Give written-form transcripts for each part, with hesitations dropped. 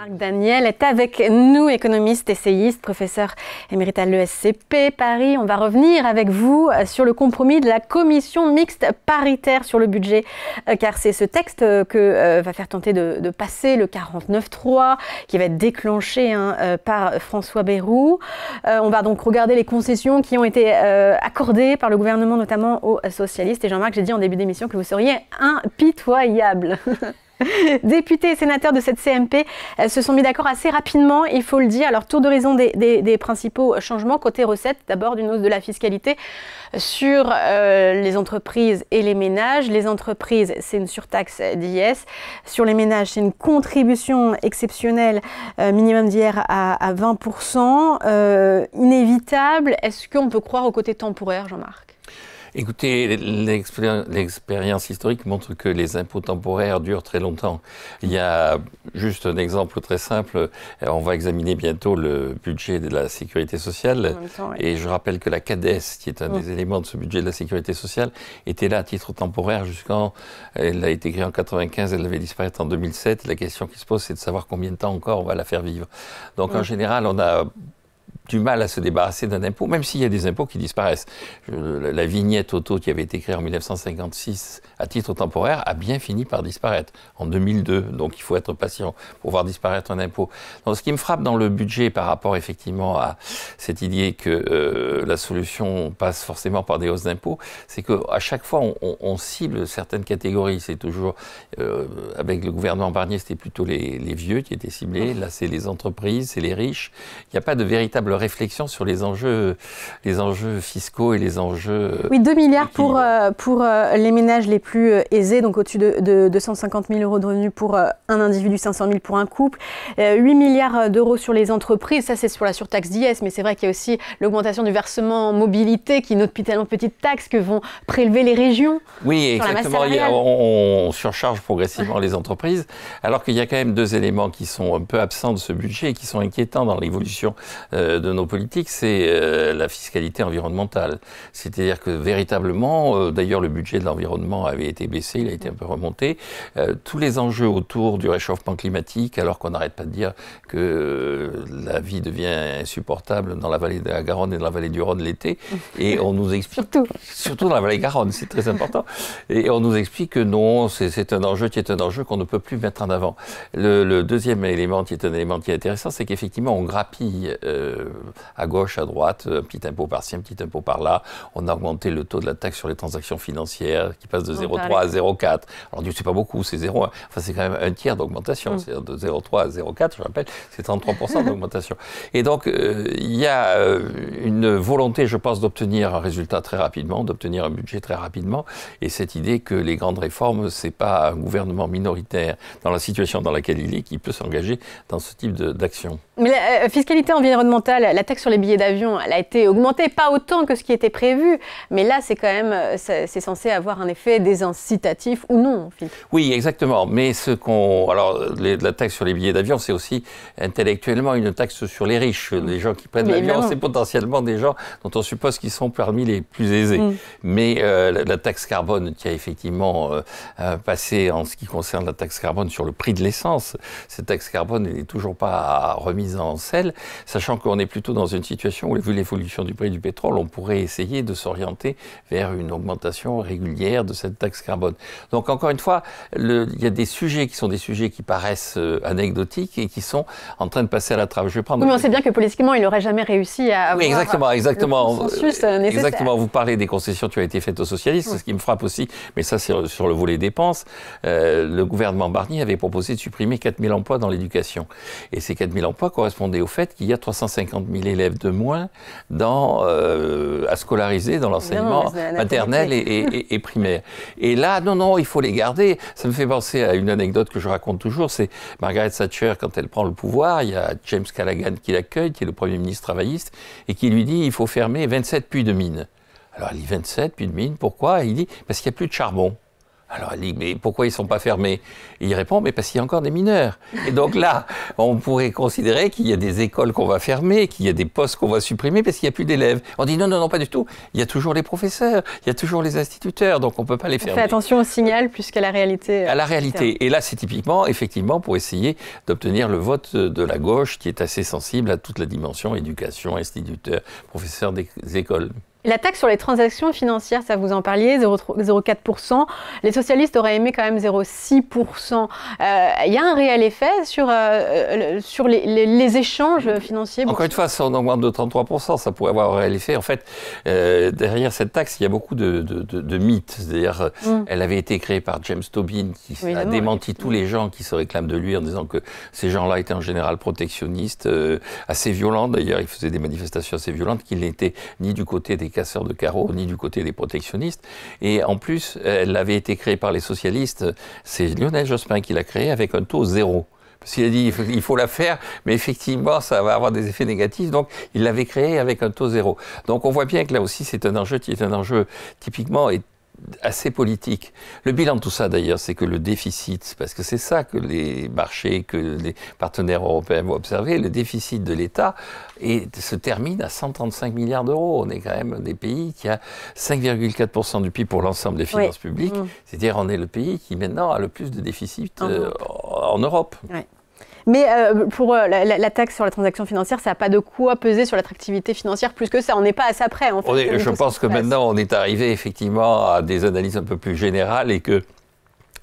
Jean-Marc Daniel est avec nous, économiste, essayiste, professeur émérite à l'ESCP Paris. On va revenir avec vous sur le compromis de la commission mixte paritaire sur le budget, car c'est ce texte que va faire tenter de passer le 49.3 qui va être déclenché par François Bayrou. On va donc regarder les concessions qui ont été accordées par le gouvernement, notamment aux socialistes. Et Jean-Marc, j'ai dit en début d'émission que vous seriez impitoyable. Députés et sénateurs de cette CMP se sont mis d'accord assez rapidement, il faut le dire. Alors, tour d'horizon des principaux changements. Côté recettes, d'abord d'une hausse de la fiscalité sur les entreprises et les ménages. Les entreprises, c'est une surtaxe d'IS. Sur les ménages, c'est une contribution exceptionnelle minimum d'hier à 20%. Inévitable. Est-ce qu'on peut croire au côté temporaire, Jean-Marc ? Écoutez, l'expérience historique montre que les impôts temporaires durent très longtemps. Il y a juste un exemple très simple. On va examiner bientôt le budget de la sécurité sociale. Et je rappelle que la CADES, qui est un des éléments de ce budget de la sécurité sociale, était là à titre temporaire jusqu'en... Elle a été créée en 1995, elle devait disparaître en 2007. La question qui se pose, c'est de savoir combien de temps encore on va la faire vivre. Donc en général, on a du mal à se débarrasser d'un impôt, même s'il y a des impôts qui disparaissent. La vignette auto qui avait été créée en 1956 à titre temporaire a bien fini par disparaître en 2002. Donc il faut être patient pour voir disparaître un impôt. Donc ce qui me frappe dans le budget par rapport effectivement à cette idée que la solution passe forcément par des hausses d'impôts, c'est qu'à chaque fois on cible certaines catégories. C'est toujours, avec le gouvernement Barnier, c'était plutôt les vieux qui étaient ciblés. Là c'est les entreprises, c'est les riches. Il n'y a pas de véritable réflexion sur les enjeux fiscaux et les enjeux... Oui, 2 milliards pour les ménages les plus aisés, donc au-dessus de 250 000 euros de revenus pour un individu, 500 000 pour un couple. 8 milliards d'euros sur les entreprises, ça c'est sur la surtaxe d'IS, mais c'est vrai qu'il y a aussi l'augmentation du versement mobilité, qui est une autre tellement petite taxe que vont prélever les régions. Oui, exactement. On surcharge progressivement les entreprises, alors qu'il y a quand même deux éléments qui sont un peu absents de ce budget et qui sont inquiétants dans l'évolution de nos politiques, c'est la fiscalité environnementale. C'est-à-dire que véritablement, d'ailleurs le budget de l'environnement avait été baissé, il a été un peu remonté. Tous les enjeux autour du réchauffement climatique, alors qu'on n'arrête pas de dire que la vie devient insupportable dans la vallée de la Garonne et dans la vallée du Rhône l'été, et on nous explique... Surtout dans la vallée Garonne, c'est très important. Et on nous explique que non, c'est un enjeu qui est un enjeu qu'on ne peut plus mettre en avant. Le deuxième élément qui est un élément qui est intéressant, c'est qu'effectivement on grappille à gauche, à droite, un petit impôt par-ci, un petit impôt par-là. On a augmenté le taux de la taxe sur les transactions financières qui passe de 0,3 à 0,4. Alors, c'est pas beaucoup, c'est 0. Enfin, c'est quand même un tiers d'augmentation. C'est de 0,3 à 0,4, je rappelle, c'est 33% d'augmentation. Et donc, il y a une volonté, je pense, d'obtenir un résultat très rapidement, d'obtenir un budget très rapidement. Et cette idée que les grandes réformes, c'est pas un gouvernement minoritaire dans la situation dans laquelle il est qui peut s'engager dans ce type d'action. Mais la fiscalité environnementale, la taxe sur les billets d'avion, elle a été augmentée, pas autant que ce qui était prévu, mais là, c'est quand même, c'est censé avoir un effet désincitatif ou non. Oui, exactement. Mais la taxe sur les billets d'avion, c'est aussi intellectuellement une taxe sur les riches. Les gens qui prennent l'avion, c'est potentiellement des gens dont on suppose qu'ils sont parmi les plus aisés. Mais la taxe carbone qui a effectivement passé en ce qui concerne la taxe carbone sur le prix de l'essence, cette taxe carbone n'est toujours pas remise en selle, sachant qu'on est plutôt dans une situation où, vu l'évolution du prix du pétrole, on pourrait essayer de s'orienter vers une augmentation régulière de cette taxe carbone. Donc, encore une fois, il y a des sujets qui sont des sujets qui paraissent anecdotiques et qui sont en train de passer à la trappe. Je vais prendre... Oui, mais on sait bien que politiquement, il n'aurait jamais réussi à avoir exactement. le consensus nécessaire. Exactement. Vous parlez des concessions qui ont été faites aux socialistes, ce qui me frappe aussi, mais ça, c'est sur le volet dépenses. Le gouvernement Barnier avait proposé de supprimer 4 000 emplois dans l'éducation. Et ces 4 000 emplois correspondait au fait qu'il y a 350 000 élèves de moins à scolariser dans l'enseignement maternel et primaire. Et là, non, il faut les garder. Ça me fait penser à une anecdote que je raconte toujours, c'est Margaret Thatcher, quand elle prend le pouvoir, il y a James Callaghan qui l'accueille, qui est le Premier ministre travailliste, et qui lui dit il faut fermer 27 puits de mines. Alors elle dit 27 puits de mines, pourquoi? Et il dit parce qu'il n'y a plus de charbon. Alors elle dit, mais pourquoi ils ne sont pas fermés? Et il répond, mais parce qu'il y a encore des mineurs. Et donc là, on pourrait considérer qu'il y a des écoles qu'on va fermer, qu'il y a des postes qu'on va supprimer parce qu'il n'y a plus d'élèves. On dit non, non, non, pas du tout. Il y a toujours les professeurs, il y a toujours les instituteurs, donc on ne peut pas les fermer. On fait attention au signal plus qu'à la réalité. À la réalité. Et là, c'est typiquement, effectivement, pour essayer d'obtenir le vote de la gauche qui est assez sensible à toute la dimension éducation, instituteurs, professeurs des écoles. La taxe sur les transactions financières, ça vous en parliez, 0,4%. Les socialistes auraient aimé quand même 0,6%. Il y a un réel effet sur les échanges financiers. Encore une fois, si on augmente de 33%, ça pourrait avoir un réel effet. En fait, derrière cette taxe, il y a beaucoup de mythes. C'est-à-dire, elle avait été créée par James Tobin, qui a démenti tous les gens qui se réclament de lui en disant que ces gens-là étaient en général protectionnistes, assez violents d'ailleurs. Ils faisaient des manifestations assez violentes, qu'ils n'étaient ni du côté des casseurs de carreaux, ni du côté des protectionnistes. Et en plus, elle avait été créée par les socialistes. C'est Lionel Jospin qui l'a créée avec un taux zéro. Parce qu'il a dit il faut la faire, mais effectivement, ça va avoir des effets négatifs. Donc, il l'avait créée avec un taux zéro. Donc, on voit bien que là aussi, c'est un enjeu qui est un enjeu typiquement assez politique. Le bilan de tout ça, d'ailleurs, c'est que le déficit, parce que c'est ça que les marchés, que les partenaires européens vont observer, le déficit de l'État se termine à 135 milliards d'euros. On est quand même des pays qui a 5,4% du PIB pour l'ensemble des finances publiques. C'est-à-dire, on est le pays qui, maintenant, a le plus de déficit en Europe. Ouais. Mais pour la taxe sur la transaction financière, ça n'a pas de quoi peser sur l'attractivité financière plus que ça. On n'est pas à ça près. En fait, je pense que maintenant, on est arrivé effectivement à des analyses un peu plus générales et que,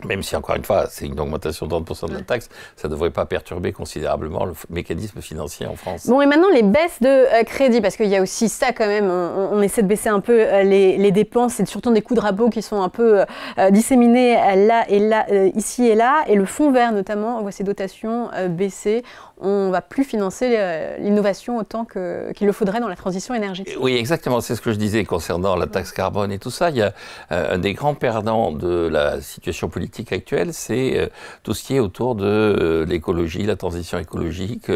même si, encore une fois, c'est une augmentation de 30% de la taxe, ça ne devrait pas perturber considérablement le mécanisme financier en France. Bon, et maintenant, les baisses de crédit, parce qu'il y a aussi ça quand même, on essaie de baisser un peu les dépenses, et surtout des coups de rabot qui sont un peu disséminés là et là, ici et là, et le fonds vert notamment, on voit ses dotations baisser. On ne va plus financer l'innovation autant qu'il le faudrait dans la transition énergétique. Oui, exactement, c'est ce que je disais concernant la taxe carbone et tout ça. Il y a un des grands perdants de la situation politique actuelle, c'est tout ce qui est autour de l'écologie, la transition écologique,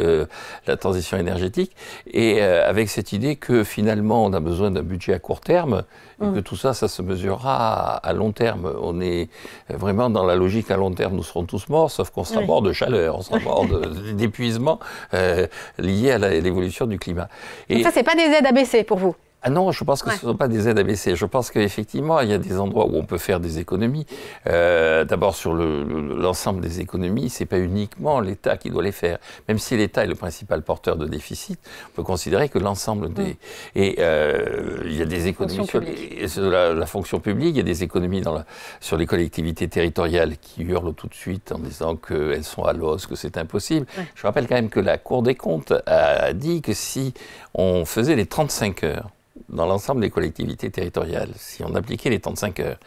la transition énergétique, et avec cette idée que finalement on a besoin d'un budget à court terme, et que tout ça, ça se mesurera à long terme. On est vraiment dans la logique à long terme, nous serons tous morts, sauf qu'on sera morts de chaleur, on sera morts d'épuisement lié à l'évolution du climat. Et donc ça, c'est pas des aides à baisser pour vous? Ah non, je pense que ce ne sont pas des aides à baisser. Je pense qu'effectivement, il y a des endroits où on peut faire des économies. D'abord, sur l'ensemble des économies, ce n'est pas uniquement l'État qui doit les faire. Même si l'État est le principal porteur de déficit, on peut considérer que l'ensemble des... Et il y a des économies sur la fonction publique, il y a des économies sur les collectivités territoriales qui hurlent tout de suite en disant qu'elles sont à l'os, que c'est impossible. Je rappelle quand même que la Cour des comptes a dit que si on faisait les 35 heures, dans l'ensemble des collectivités territoriales, si on appliquait les 35 heures,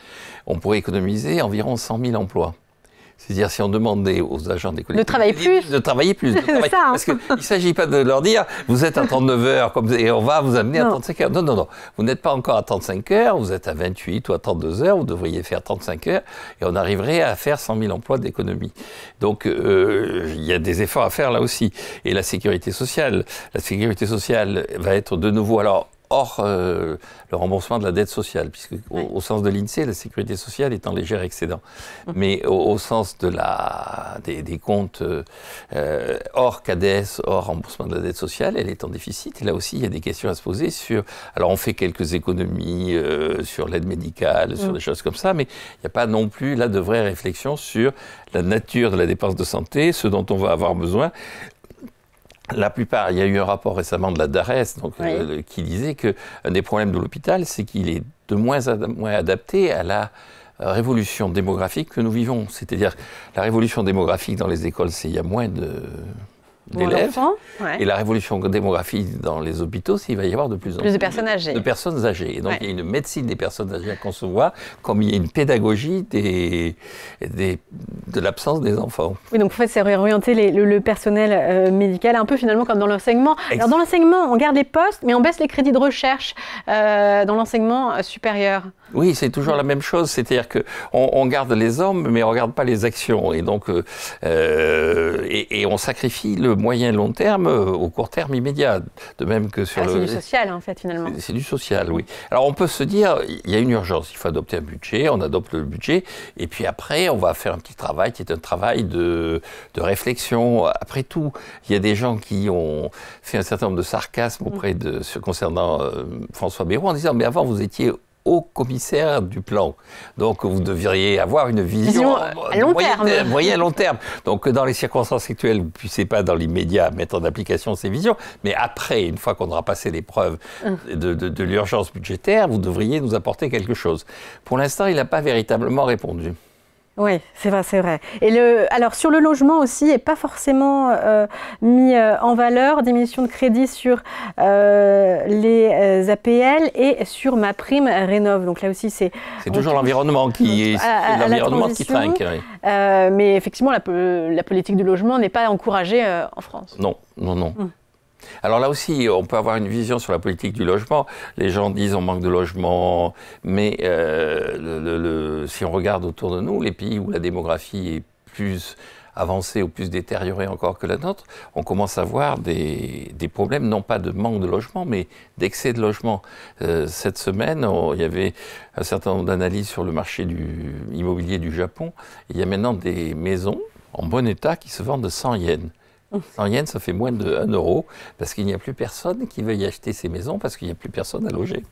on pourrait économiser environ 100 000 emplois. C'est-à-dire, si on demandait aux agents des collectivités... De travailler plus. Parce qu'il ne s'agit pas de leur dire, vous êtes à 39 heures et on va vous amener à 35 heures. Non, non, non. Vous n'êtes pas encore à 35 heures, vous êtes à 28 ou à 32 heures, vous devriez faire 35 heures et on arriverait à faire 100 000 emplois d'économie. Donc, il y a des efforts à faire là aussi. Et la sécurité sociale va être de nouveau... Alors, hors le remboursement de la dette sociale, puisque au sens de l'INSEE, la sécurité sociale est en léger excédent. Mais au sens de des comptes hors CADES, hors remboursement de la dette sociale, elle est en déficit. Et là aussi, il y a des questions à se poser sur... Alors, on fait quelques économies sur l'aide médicale, sur des choses comme ça, mais il n'y a pas non plus là de vraies réflexions sur la nature de la dépense de santé, ce dont on va avoir besoin. La plupart, il y a eu un rapport récemment de la DARES qui disait qu'un des problèmes de l'hôpital, c'est qu'il est de moins adapté à la révolution démographique que nous vivons. C'est-à-dire, la révolution démographique dans les écoles, c'est il y a moins d'élèves. Et la révolution démographique dans les hôpitaux, c'est qu'il va y avoir de plus en plus de personnes âgées. Et donc, il y a une médecine des personnes âgées à concevoir, comme il y a une pédagogie de l'absence des enfants. Oui, donc en fait, c'est réorienter le personnel médical, un peu finalement comme dans l'enseignement. Alors, dans l'enseignement, on garde les postes, mais on baisse les crédits de recherche dans l'enseignement supérieur. Oui, c'est toujours la même chose, c'est-à-dire qu'on garde les hommes, mais on ne regarde pas les actions. Et donc, on sacrifie le moyen long terme au court terme immédiat. De même que sur c'est du social, en fait, finalement. C'est du social, oui. Alors, on peut se dire, il y a une urgence, il faut adopter un budget, on adopte le budget, et puis après, on va faire un petit travail qui est un travail de réflexion. Après tout, il y a des gens qui ont fait un certain nombre de sarcasmes concernant François Bayrou en disant, mais avant, vous étiez haut commissaire du plan. Donc, vous devriez avoir une vision à long terme. Moyen long terme. Donc, dans les circonstances actuelles, vous ne puissiez pas, dans l'immédiat, mettre en application ces visions. Mais après, une fois qu'on aura passé l'épreuve de l'urgence budgétaire, vous devriez nous apporter quelque chose. Pour l'instant, il n'a pas véritablement répondu. Oui, c'est vrai, c'est vrai. Et alors, sur le logement aussi, n'est pas forcément mis en valeur, diminution de crédit sur les APL et sur ma prime rénov. Donc là aussi, c'est toujours l'environnement qui trinque. Oui. Mais effectivement, la politique du logement n'est pas encouragée en France. Non, non, non. Alors là aussi, on peut avoir une vision sur la politique du logement. Les gens disent on manque de logement, mais si on regarde autour de nous, les pays où la démographie est plus avancée ou plus détériorée encore que la nôtre, on commence à voir des problèmes, non pas de manque de logement, mais d'excès de logement. Cette semaine, il y avait un certain nombre d'analyses sur le marché immobilier du Japon. Il y a maintenant des maisons en bon état qui se vendent de 100 yens. 100 yens, ça fait moins de 1 euro, parce qu'il n'y a plus personne qui veuille acheter ces maisons, parce qu'il n'y a plus personne à loger.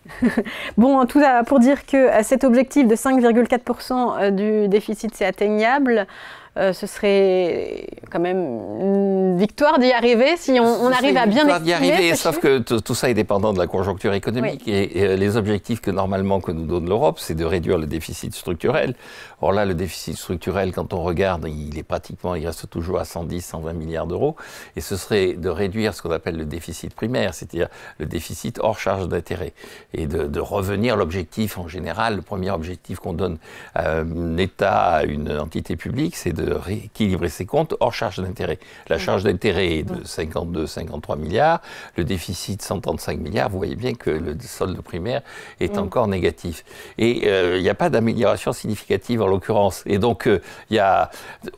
Bon, tout ça pour dire que cet objectif de 5,4% du déficit, c'est atteignable. Ce serait quand même une victoire d'y arriver si on arrive à bien estimer. Sauf que tout ça est dépendant de la conjoncture économique. Oui. Et les objectifs que nous donne l'Europe, c'est de réduire le déficit structurel. Or là, le déficit structurel, quand on regarde, il reste toujours à 110, 120 milliards d'euros. Et ce serait de réduire ce qu'on appelle le déficit primaire, c'est-à-dire le déficit hors charge d'intérêt. Et de revenir l'objectif en général, le premier objectif qu'on donne à un État, à une entité publique, c'est de rééquilibrer ses comptes hors charge d'intérêt. La charge d'intérêt est de 52-53 milliards, le déficit 135 milliards, vous voyez bien que le solde primaire est encore négatif. Et il n'y a pas d'amélioration significative en l'occurrence. Et donc,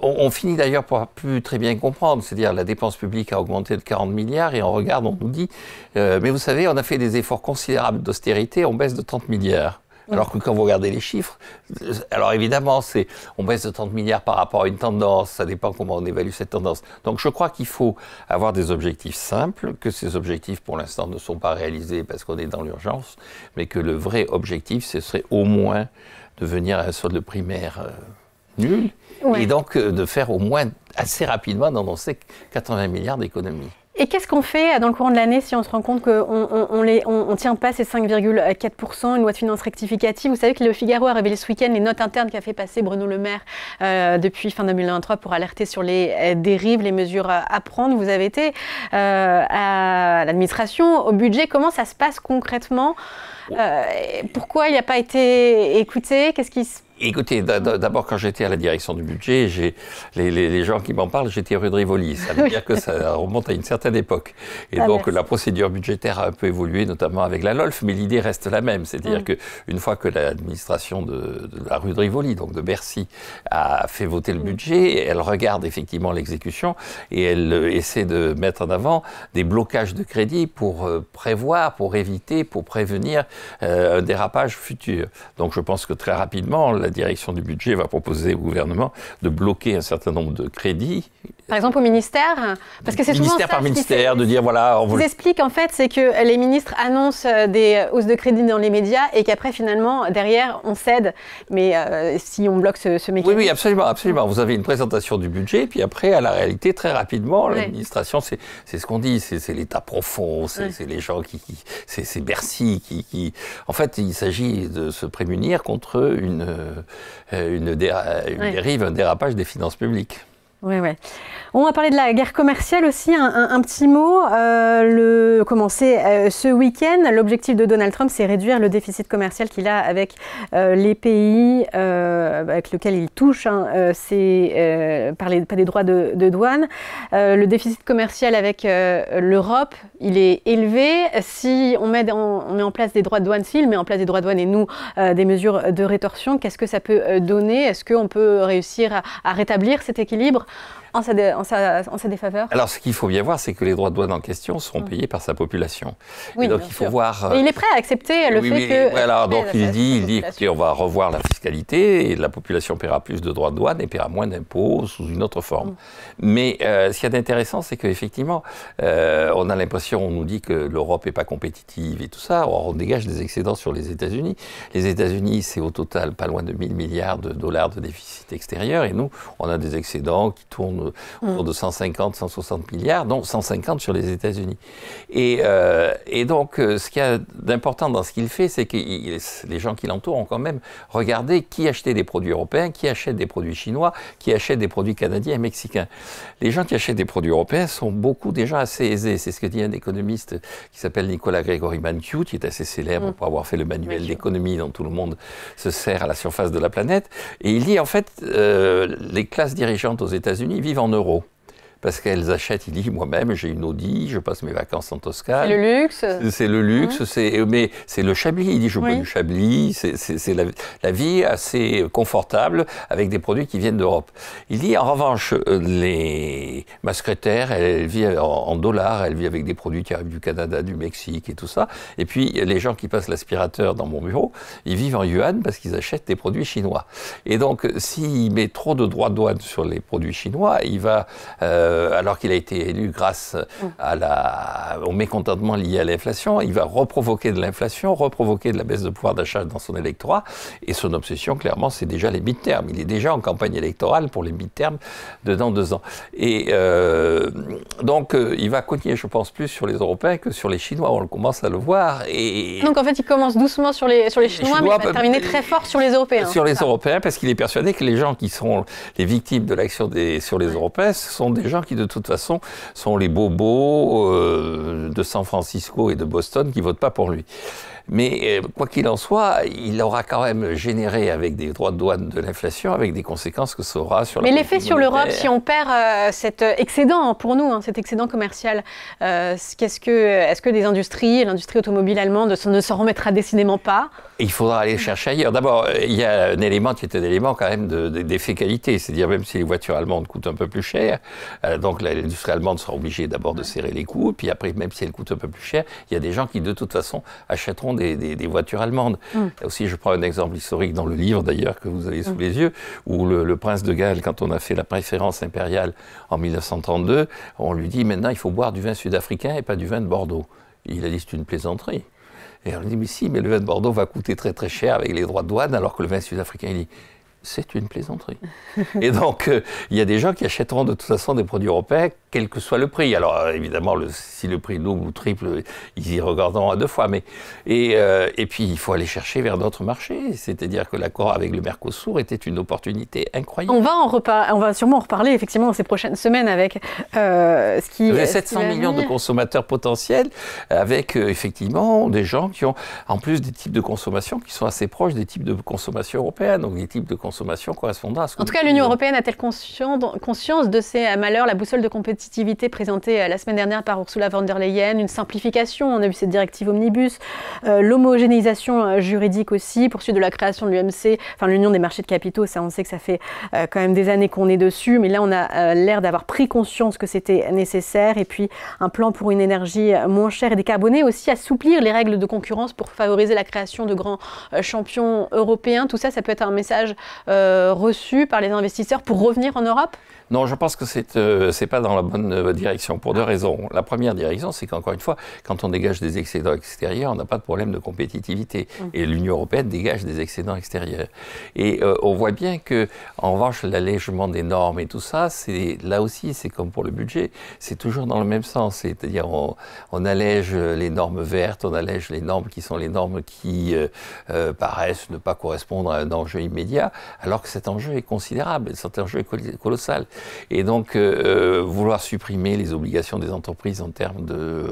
on finit d'ailleurs par plus très bien comprendre, c'est-à-dire la dépense publique a augmenté de 40 milliards et on regarde, on nous dit, mais vous savez, on a fait des efforts considérables d'austérité, on baisse de 30 milliards. Alors que quand vous regardez les chiffres, alors évidemment, on baisse de 30 milliards par rapport à une tendance, ça dépend comment on évalue cette tendance. Donc je crois qu'il faut avoir des objectifs simples, que ces objectifs pour l'instant ne sont pas réalisés parce qu'on est dans l'urgence, mais que le vrai objectif, ce serait au moins de venir à un solde primaire nul, et donc de faire au moins assez rapidement d'annoncer 80 milliards d'économies. Et qu'est-ce qu'on fait dans le courant de l'année si on se rend compte qu'on ne tient pas ces 5,4%, une loi de finances rectificative? Vous savez que Le Figaro a révélé ce week-end les notes internes qu'a fait passer Bruno Le Maire depuis fin 2023 pour alerter sur les dérives, les mesures à prendre. Vous avez été à l'administration, au budget. Comment ça se passe concrètement? Pourquoi il n'a pas été écouté? Qu'est-ce qui se Écoutez, d'abord, quand j'étais à la direction du budget, les gens qui m'en parlent, j'étais rue de Rivoli. Ça veut dire que ça remonte à une certaine époque. Et donc, la procédure budgétaire a un peu évolué, notamment avec la LOLF, mais l'idée reste la même. C'est-à-dire qu'une fois que l'administration de la rue de Rivoli, donc de Bercy, a fait voter le budget, elle regarde effectivement l'exécution et elle essaie de mettre en avant des blocages de crédit pour prévoir, pour éviter, pour prévenir un dérapage futur. Donc, je pense que très rapidement, la direction du budget va proposer au gouvernement de bloquer un certain nombre de crédits. Par exemple au ministère, parce que c'est souvent ministère par ministère, de dire voilà. Ce qu'ils expliquent en fait, c'est que les ministres annoncent des hausses de crédit dans les médias et qu'après finalement derrière on cède. Mais si on bloque ce mécanisme. Oui, absolument, absolument. Vous avez une présentation du budget, puis après à la réalité très rapidement, l'administration, c'est ce qu'on dit, c'est l'État profond, c'est les gens c'est Bercy qui. En fait, il s'agit de se prémunir contre une dérive, un dérapage des finances publiques. Oui, oui. On va parler de la guerre commerciale aussi, un petit mot. Commencer ce week-end, l'objectif de Donald Trump, c'est réduire le déficit commercial qu'il a avec les pays avec lesquels il touche, c'est par des droits de douane. Le déficit commercial avec l'Europe, il est élevé. Si on met en place des droits de douane, s'il met en place des droits de douane et nous des mesures de rétorsion, qu'est-ce que ça peut donner? Est-ce qu'on peut réussir à rétablir cet équilibre en sa défaveur? Alors, ce qu'il faut bien voir, c'est que les droits de douane en question seront payés par sa population. Oui, et donc, il faut voir... Et il est prêt à accepter le fait que... Alors, donc, il dit, écoutez, on va revoir la fiscalité et la population paiera plus de droits de douane et paiera moins d'impôts sous une autre forme. Mais ce qu'il y a d'intéressant, c'est qu'effectivement, on a l'impression, on nous dit que l'Europe n'est pas compétitive et tout ça. Alors, on dégage des excédents sur les États-Unis. Les États-Unis, c'est au total pas loin de 1 000 milliards de dollars de déficit extérieur. Et nous, on a des excédents qui tournent autour de 150, 160 milliards, dont 150 sur les États-Unis. Et donc, ce qu'il y a d'important dans ce qu'il fait, c'est que les gens qui l'entourent ont quand même regardé qui achetait des produits européens, qui achète des produits chinois, qui achète des produits canadiens et mexicains. Les gens qui achètent des produits européens sont beaucoup des gens assez aisés. C'est ce que dit un économiste qui s'appelle Nicolas Gregory Mankiw, qui est assez célèbre pour avoir fait le manuel d'économie dont tout le monde se sert à la surface de la planète. Et il dit, en fait, les classes dirigeantes aux États-Unis vivent en euros. Parce qu'elles achètent, il dit, moi-même, j'ai une Audi, je passe mes vacances en Toscane. C'est le luxe. C'est le luxe, mais c'est le Chablis. Il dit, je bois du Chablis, c'est la vie assez confortable avec des produits qui viennent d'Europe. Il dit, en revanche, ma secrétaire, elle vit en dollars, elle vit avec des produits qui arrivent du Canada, du Mexique et tout ça. Et puis, les gens qui passent l'aspirateur dans mon bureau, ils vivent en yuan parce qu'ils achètent des produits chinois. Et donc, s'il met trop de droits de douane sur les produits chinois, il va... alors qu'il a été élu grâce au mécontentement lié à l'inflation, il va reprovoquer de l'inflation, reprovoquer de la baisse de pouvoir d'achat dans son électorat. Et son obsession, clairement, c'est déjà les mid-terms. Il est déjà en campagne électorale pour les mid-terms dans 2 ans. Et donc, il va cogner, je pense, plus sur les Européens que sur les Chinois. On commence à le voir. Et donc, en fait, il commence doucement sur les Chinois, mais il va terminer très fort sur les Européens. Sur les Européens, parce qu'il est persuadé que les gens qui sont les victimes de l'action sur les Européens, ce sont des gens qui, de toute façon, sont les bobos de San Francisco et de Boston qui ne votent pas pour lui. Mais quoi qu'il en soit, il aura quand même généré avec des droits de douane de l'inflation, avec des conséquences que ça aura sur la politique l'effet sur l'Europe, si on perd cet excédent, pour nous, cet excédent commercial, est-ce que l'industrie automobile allemande ne s'en remettra décidément pas? Il faudra aller chercher ailleurs. D'abord, il y a un élément qui est un élément quand même d'effet qualité, c'est-à-dire même si les voitures allemandes coûtent un peu plus cher, donc l'industrie allemande sera obligée d'abord de serrer les coûts, puis après, même si elles coûtent un peu plus cher, il y a des gens qui de toute façon achèteront des voitures allemandes. Là aussi, je prends un exemple historique dans le livre d'ailleurs que vous avez sous les yeux, où le prince de Galles, quand on a fait la préférence impériale en 1932, on lui dit maintenant il faut boire du vin sud-africain et pas du vin de Bordeaux. Et il a dit c'est une plaisanterie. Et on lui dit mais si, mais le vin de Bordeaux va coûter très très cher avec les droits de douane, alors que le vin sud-africain, il dit c'est une plaisanterie. Et donc, il y a des gens qui achèteront de toute façon des produits européens, quel que soit le prix. Alors, évidemment, si le prix double ou triple, ils y regarderont à 2 fois. Et puis, il faut aller chercher vers d'autres marchés. C'est-à-dire que l'accord avec le Mercosur était une opportunité incroyable. On va sûrement en reparler, effectivement, dans ces prochaines semaines avec ce qui... Il y a 700 millions de consommateurs potentiels, avec, effectivement, des gens qui ont, en plus, des types de consommation qui sont assez proches des types de consommation européens. Donc, des types de consommation correspondant à ce que... En tout cas, l'Union européenne a-t-elle conscience de ces malheurs? La boussole de compétitivité présentée la semaine dernière par Ursula von der Leyen, une simplification, on a vu cette directive Omnibus, l'homogénéisation juridique aussi, poursuite de la création de l'UMC, enfin l'Union des marchés de capitaux, ça on sait que ça fait quand même des années qu'on est dessus, mais là on a l'air d'avoir pris conscience que c'était nécessaire, et puis un plan pour une énergie moins chère et décarbonée, aussi assouplir les règles de concurrence pour favoriser la création de grands champions européens. Tout ça, ça peut être un message reçu par les investisseurs pour revenir en Europe? Non, je pense que c'est pas dans la bonne direction, pour 2 raisons. La première direction, c'est qu'encore une fois, quand on dégage des excédents extérieurs, on n'a pas de problème de compétitivité. Et l'Union européenne dégage des excédents extérieurs. Et on voit bien que, en revanche, l'allègement des normes et tout ça, là aussi, c'est comme pour le budget, c'est toujours dans le même sens. C'est-à-dire, on allège les normes vertes, on allège les normes qui sont les normes qui paraissent ne pas correspondre à un enjeu immédiat, alors que cet enjeu est considérable, cet enjeu est colossal. Et donc, vouloir supprimer les obligations des entreprises en termes de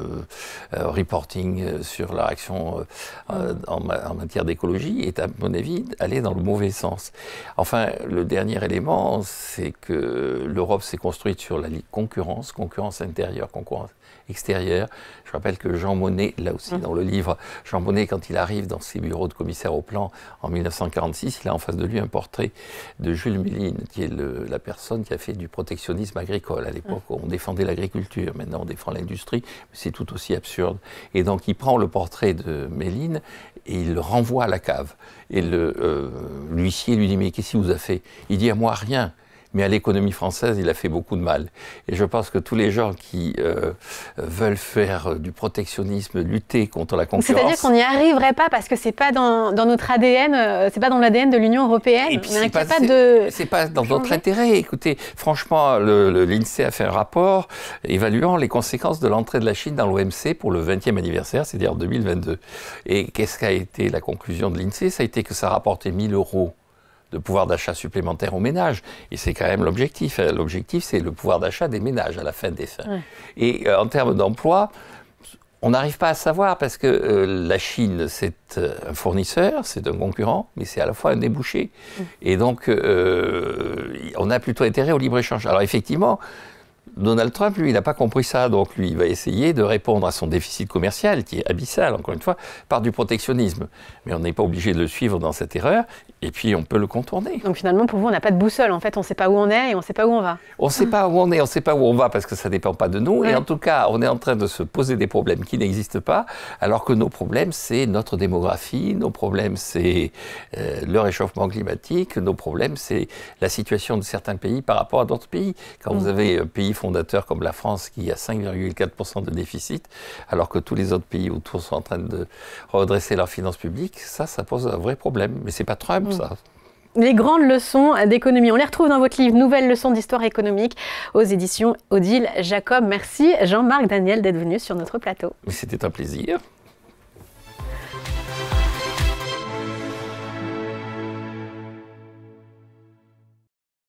reporting sur leur action en matière d'écologie est, à mon avis, aller dans le mauvais sens. Enfin, le dernier élément, c'est que l'Europe s'est construite sur la concurrence intérieure, concurrence extérieure. Je rappelle que Jean Monnet, là aussi dans le livre, Jean Monnet, quand il arrive dans ses bureaux de commissaire au plan en 1946, il a en face de lui un portrait de Jules Méline, qui est la personne qui a fait du protectionnisme agricole. À l'époque, on défendait l'agriculture, maintenant on défend l'industrie, mais c'est tout aussi absurde. Et donc il prend le portrait de Méline et il le renvoie à la cave. Et l'huissier lui dit « Mais qu'est-ce qu'il vous a fait ?» Il dit « À moi, rien. » Mais à l'économie française, il a fait beaucoup de mal. Et je pense que tous les gens qui veulent faire du protectionnisme, lutter contre la concurrence... C'est-à-dire qu'on n'y arriverait pas parce que c'est pas dans notre ADN, c'est pas dans l'ADN de l'Union européenne. Et puis c'est pas dans notre intérêt. Écoutez, franchement, l'INSEE a fait un rapport évaluant les conséquences de l'entrée de la Chine dans l'OMC pour le 20e anniversaire, c'est-à-dire 2022. Et qu'est-ce qu'a été la conclusion de l'INSEE? Ça a été que ça rapportait 1 000 € de pouvoir d'achat supplémentaire aux ménages. Et c'est quand même l'objectif. L'objectif, c'est le pouvoir d'achat des ménages à la fin des fins. Et en termes d'emploi, on n'arrive pas à savoir parce que la Chine, c'est un fournisseur, c'est un concurrent, mais c'est à la fois un débouché. Et donc, on a plutôt intérêt au libre-échange. Alors effectivement, Donald Trump, lui, il n'a pas compris ça, donc lui, il va essayer de répondre à son déficit commercial, qui est abyssal, encore une fois, par du protectionnisme. Mais on n'est pas obligé de le suivre dans cette erreur, et puis on peut le contourner. Donc finalement, pour vous, on n'a pas de boussole, en fait, on ne sait pas où on est et on ne sait pas où on va. On ne sait pas où on est, on ne sait pas où on va, parce que ça ne dépend pas de nous, et en tout cas, on est en train de se poser des problèmes qui n'existent pas, alors que nos problèmes, c'est notre démographie, nos problèmes, c'est le réchauffement climatique, nos problèmes, c'est la situation de certains pays par rapport à d'autres pays. Quand vous avez un pays fondateur comme la France qui a 5,4% de déficit, alors que tous les autres pays autour sont en train de redresser leurs finances publiques, ça pose un vrai problème. Mais c'est pas Trump, ça. Les grandes leçons d'économie, on les retrouve dans votre livre « Nouvelles leçons d'histoire économique » aux éditions Odile Jacob. Merci Jean-Marc Daniel d'être venu sur notre plateau. C'était un plaisir.